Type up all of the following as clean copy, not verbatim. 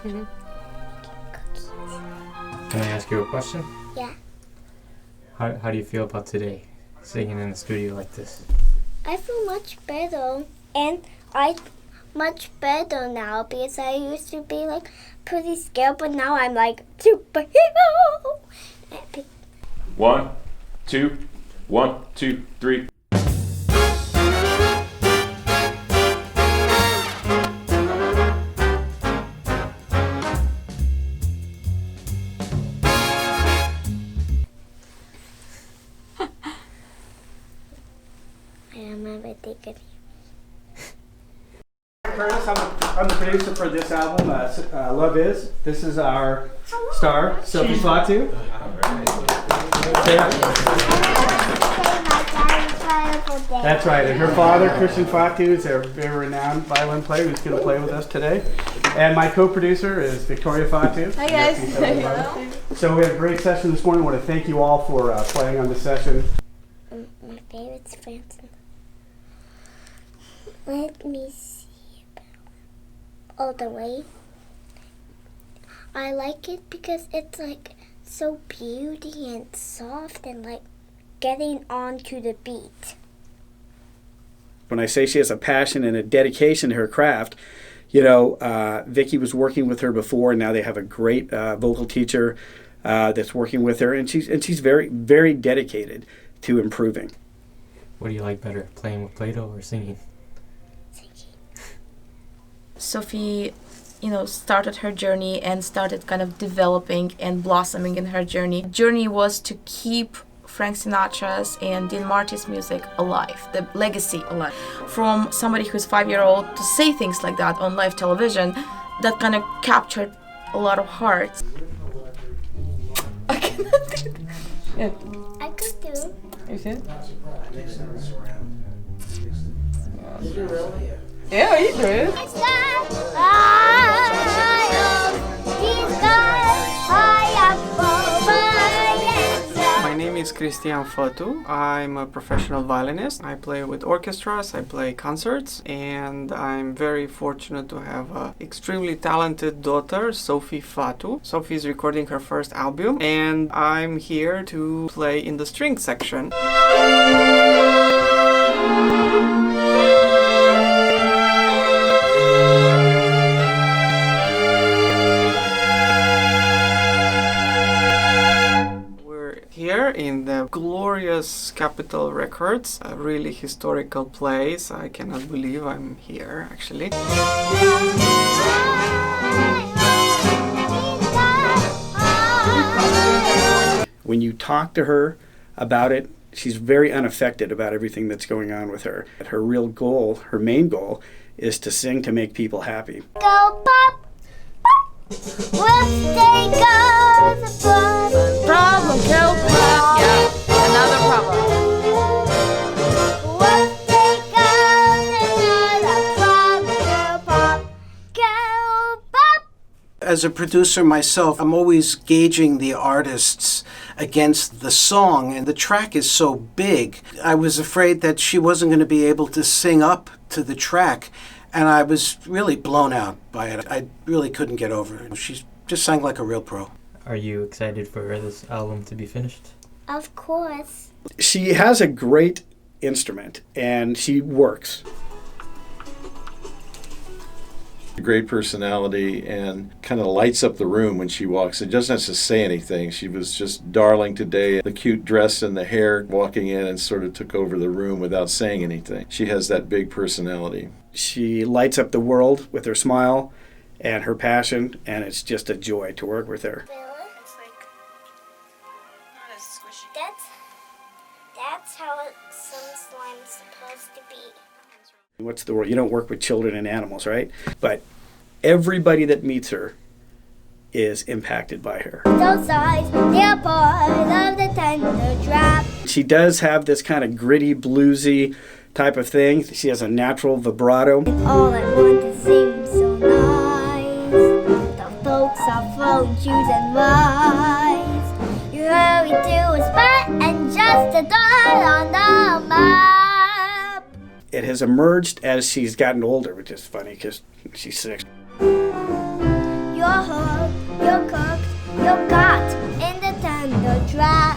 Mm-hmm. Cookies. Can I ask you a question? Yeah. How do you feel about today, singing in the studio like this? I feel much better, and I much better now because I used to be like pretty scared, but now I'm like superhero. 1, 2, 1, 2, 3. I remember taking. Curtis, I'm the producer for this album, Love Is. This is our star, Sophie Fatu. That's right, and her father, Cristian Fatu, is a very renowned violin player who's going to play with us today. And my co-producer is Victoria Fatu. Hi guys. So we had a great session this morning. I want to thank you all for playing on this session. My favorite's Francis. Let me see. All the way. I like it because it's like so beauty and soft and like getting on to the beat. When I say she has a passion and a dedication to her craft, you know, Vicky was working with her before, and now they have a great vocal teacher that's working with her, and she's very, very dedicated to improving. What do you like better, playing with Play-Doh or singing? Sophie, started her journey and started kind of developing and blossoming in her journey. Journey was to keep Frank Sinatra's and Dean Martin's music alive, the legacy alive. From somebody who's 5-year-old to say things like that on live television, that kind of captured a lot of hearts. I cannot do it. Yeah. I could do. You see it? Yeah, you do it. My name is Cristian Fatu. I'm a professional violinist. I play with orchestras, I play concerts, and I'm very fortunate to have an extremely talented daughter, Sophie Fatu. Sophie is recording her first album, and I'm here to play in the string section. Here in the glorious Capitol Records, a really historical place. I cannot believe I'm here, actually. When you talk to her about it, she's very unaffected about everything that's going on with her. Her real goal, her main goal, is to sing to make people happy. Go pop! Birthday goes above. Problem, go pop. Yeah, another problem. Birthday goes another problem. Go pop. Go pop. As a producer myself, I'm always gauging the artists against the song, and the track is so big. I was afraid that she wasn't going to be able to sing up to the track, and I was really blown out by it. I really couldn't get over it. She just sang like a real pro. Are you excited for this album to be finished? Of course. She has a great instrument, and she works. Great personality and kind of lights up the room when she walks. It doesn't have to say anything. She was just darling today. The cute dress and the hair walking in and sort of took over the room without saying anything. She has that big personality. She lights up the world with her smile and her passion, and it's just a joy to work with her. It's like not as squishy. That's how some slime's supposed to be. What's the word? You don't work with children and animals, right? But everybody that meets her is impacted by her. Those eyes, they're part of the tender drop. She does have this kind of gritty, bluesy type of thing. She has a natural vibrato. All I want to seem so nice. The folks are throwing shoes and rice. You hurry to a spot and just a dot on the map. It has emerged as she's gotten older, which is funny because she's 6. You you're hooked, you're cooked, you're got in the tender trap.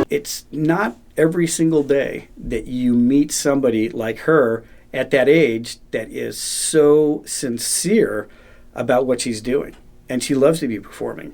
It's not every single day that you meet somebody like her at that age that is so sincere about what she's doing. And she loves to be performing.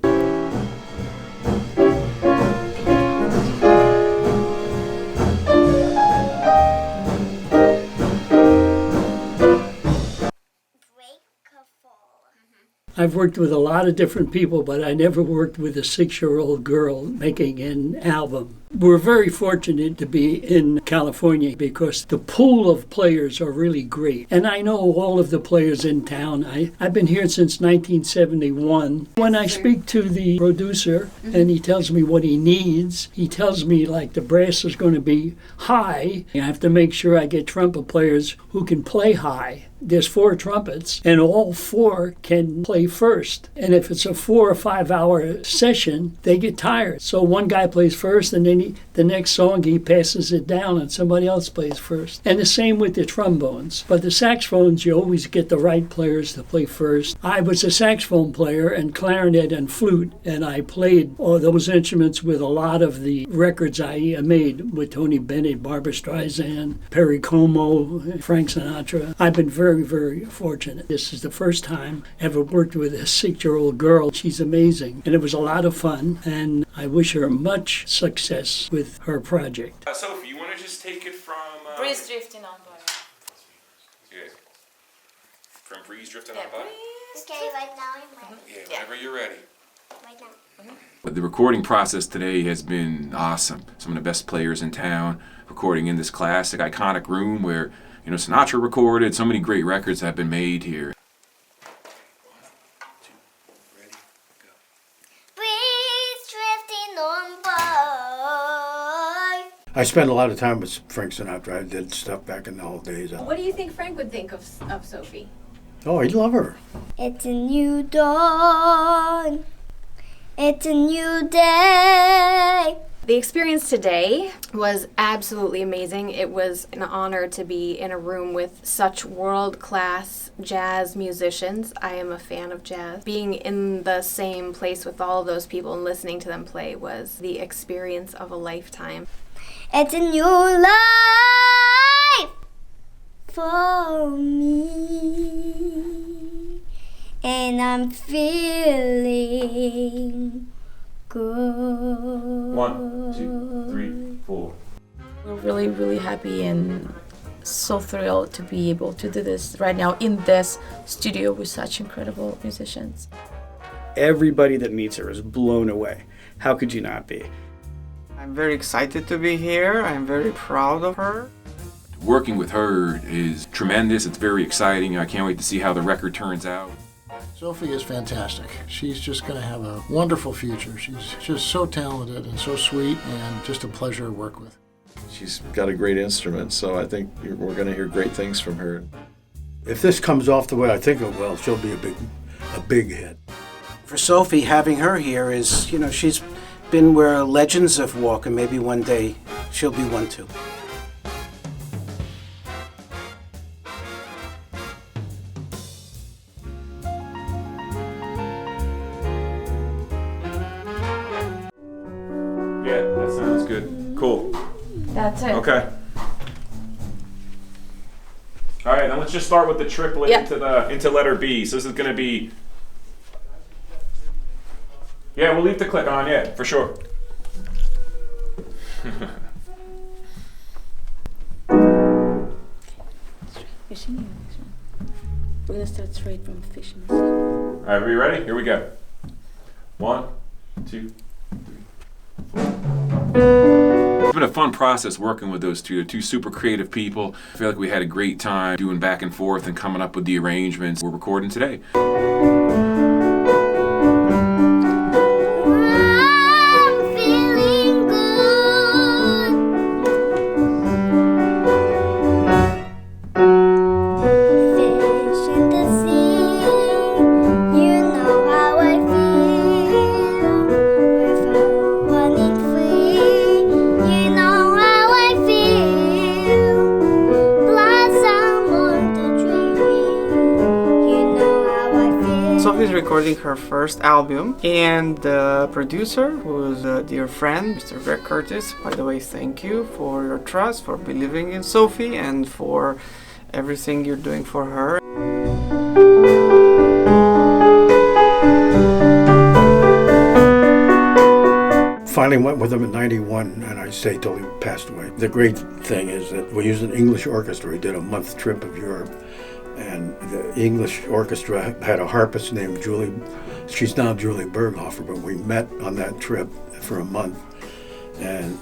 I've worked with a lot of different people, but I never worked with a 6-year-old girl making an album. We're very fortunate to be in California because the pool of players are really great. And I know all of the players in town. I've been here since 1971. When I speak to the producer and he tells me what he needs, he tells me like the brass is going to be high. I have to make sure I get trumpet players who can play high. There's 4 trumpets, and all 4 can play first. And if it's a 4 or 5 hour session, they get tired. So one guy plays first, and then the next song he passes it down, and somebody else plays first. And the same with the trombones. But the saxophones, you always get the right players to play first. I was a saxophone player and clarinet and flute, and I played all those instruments with a lot of the records I made with Tony Bennett, Barbra Streisand, Perry Como, Frank Sinatra. I've been very, very fortunate. This is the first time I ever worked with a 6-year-old girl. She's amazing. And it was a lot of fun, and I wish her much success with her project. Sophie, you want to just take it from... Breeze drifting on by. Yeah. From Breeze drifting on by? Okay, right now I'm ready. Yeah, whenever you're ready. Right now. The recording process today has been awesome. Some of the best players in town recording in this classic, iconic room where Sinatra recorded. So many great records have been made here. 1, 2, ready, go. Breeze drifting on by. I spent a lot of time with Frank Sinatra. I did stuff back in the old days. What do you think Frank would think of Sophie? Oh, he'd love her. It's a new dawn. It's a new day. The experience today was absolutely amazing. It was an honor to be in a room with such world-class jazz musicians. I am a fan of jazz. Being in the same place with all of those people and listening to them play was the experience of a lifetime. It's a new life for me, and I'm feeling good. 1, 2, 3, 4. We're really, really happy and so thrilled to be able to do this right now in this studio with such incredible musicians. Everybody that meets her is blown away. How could you not be? I'm very excited to be here. I'm very proud of her. Working with her is tremendous. It's very exciting. I can't wait to see how the record turns out. Sophie is fantastic. She's just going to have a wonderful future. She's just so talented and so sweet and just a pleasure to work with. She's got a great instrument, so I think we're going to hear great things from her. If this comes off the way I think it will, she'll be a big hit. For Sophie, having her here is, she's been where legends have walked, and maybe one day she'll be one too. Yeah, that sounds good. Cool. That's it. Okay. All right, now let's just start with the triplet into letter B. So this is going to be... Yeah, we'll leave the click on, yeah, for sure. Fishing. We're gonna start straight from fishing. All right, are we ready? Here we go. 1, 2, 3, 4. It's been a fun process working with those two. They're two super creative people. I feel like we had a great time doing back and forth and coming up with the arrangements we're recording today. Blossom recording her first album. And the producer, who's a dear friend, Mr. Greg Curtis. By the way, thank you for your trust, for believing in Sophie, and for everything you're doing for her. Finally went with him in '91, and I stayed till he passed away. The great thing is that we used an English orchestra. We did a month trip of Europe, and the English orchestra had a harpist named Julie. She's now Julie Berghofer, but we met on that trip for a month, and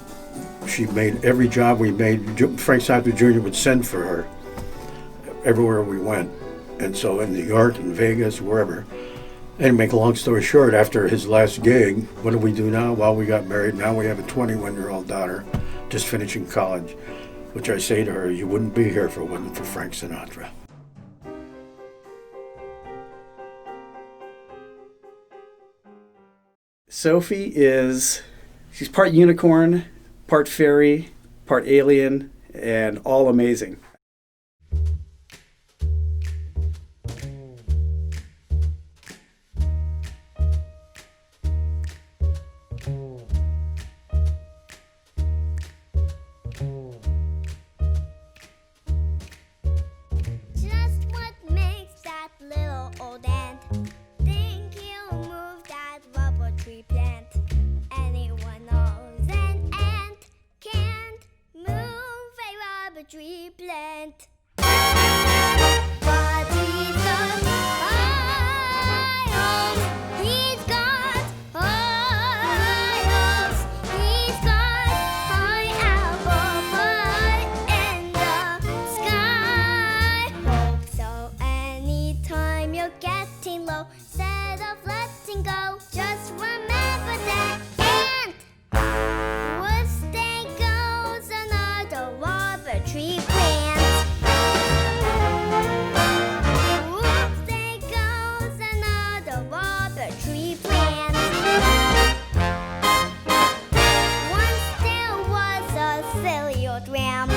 she made every job we made. Frank Sinatra Jr. would send for her everywhere we went, and so in New York and Vegas, wherever. And make a long story short, after his last gig, what do we do now? Well, we got married. Now we have a 21-year-old daughter just finishing college, which I say to her, you wouldn't be here if it wasn't for Frank Sinatra. Sophie she's part unicorn, part fairy, part alien, and all amazing. Just what makes that little old ant think he'll move that rubber tree plant? Anyone knows an ant can't move a rubber tree plant. But he's got high hopes. He's got high hopes. He's got high apple pie in the sky. Hope so anytime you're getting low, instead of letting go, just remember that ant. Whoops, there goes another rubber tree plant. Whoops, there goes another rubber tree plant. Once there was a silly old ram